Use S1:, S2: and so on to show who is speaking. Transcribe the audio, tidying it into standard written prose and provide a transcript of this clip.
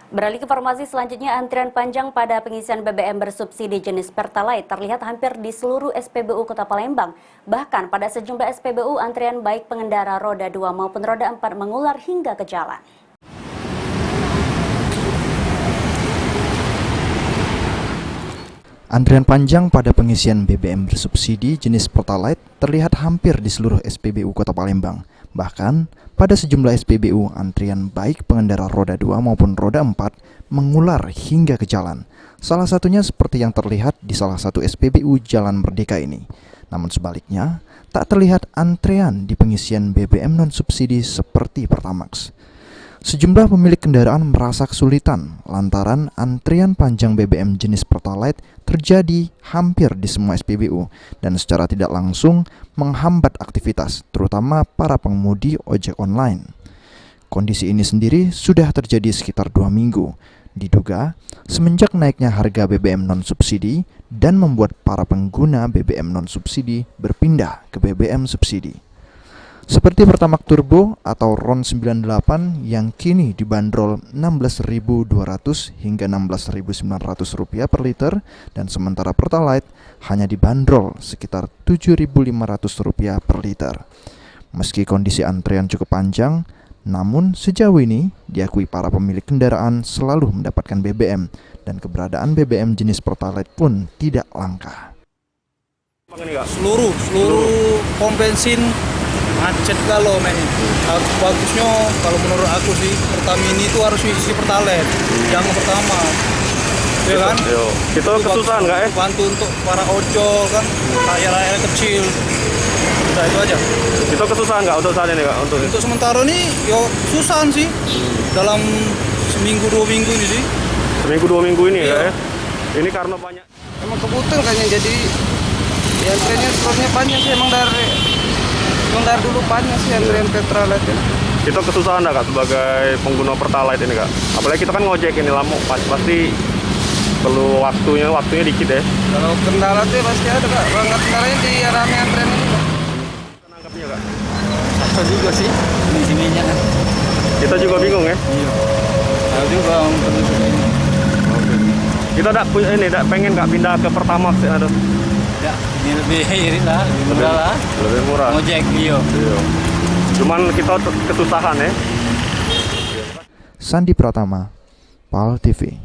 S1: Beralih ke informasi selanjutnya, antrian panjang pada pengisian BBM bersubsidi jenis Pertalite terlihat hampir di seluruh SPBU Kota Palembang. Bahkan pada sejumlah SPBU, antrian baik pengendara roda 2 maupun roda 4 mengular hingga ke jalan.
S2: Antrian panjang pada pengisian BBM bersubsidi jenis Pertalite terlihat hampir di seluruh SPBU Kota Palembang. Bahkan, pada sejumlah SPBU, antrian baik pengendara roda 2 maupun roda 4 mengular hingga ke jalan. Salah satunya seperti yang terlihat di salah satu SPBU Jalan Merdeka ini. Namun sebaliknya, tak terlihat antrean di pengisian BBM non-subsidi seperti Pertamax. Sejumlah pemilik kendaraan merasa kesulitan lantaran antrian panjang BBM jenis Pertalite terjadi hampir di semua SPBU dan secara tidak langsung menghambat aktivitas, terutama para pengemudi ojek online. Kondisi ini sendiri sudah terjadi sekitar 2 minggu, diduga semenjak naiknya harga BBM non-subsidi dan membuat para pengguna BBM non-subsidi berpindah ke BBM subsidi. Seperti Pertamax Turbo atau RON 98 yang kini dibanderol Rp16.200 hingga Rp16.900 per liter dan sementara Pertalite hanya dibanderol sekitar Rp7.500 per liter. Meski kondisi antrean cukup panjang, namun sejauh ini diakui para pemilik kendaraan selalu mendapatkan BBM dan keberadaan BBM jenis Pertalite pun tidak langka.
S3: Seluruh pom bensin macet kalau men. Bagusnya kalau menurut aku sih Pertamini itu harus isi Pertalite, jangan pertama. Ya kan?
S4: Itu kesusahan nggak ya?
S3: Bantu untuk para ojol kan, rakyat kecil. Udah itu aja.
S4: Itu kesusahan nggak untuk saat ini kak?
S3: Untuk sementara ini yo susahan sih. Dalam seminggu 2 minggu ini sih.
S4: Seminggu 2 minggu ini
S3: iya.
S4: Ya? Ini karena banyak.
S5: Emang kebutuhan kayaknya jadi ya antreannya sebenarnya banyak sih emang dari dulu banyak sih antrean Pertalite ya.
S4: Itu kesusahan nggak kak sebagai pengguna Pertalite ini kak? Apalagi kita kan ngojek ini lama, pasti perlu waktunya dikit ya.
S5: Kalau kendala tuh pasti ada kak, banget kendalanya di rame antrean ini kak.
S4: Nangkapnya kak?
S5: Susah juga sih sininya kan.
S4: Kita juga bingung ya?
S5: Iya. Tahu juga untuk ini.
S4: Kita tidak pengen nggak pindah ke Pertamax ya?
S5: Ya, ini lebih irilah, lebih murah lah.
S4: Lebih murah.
S5: Ngojek, iya.
S4: Cuman kita kesusahan ya.
S2: Sandi Pratama, PAL TV.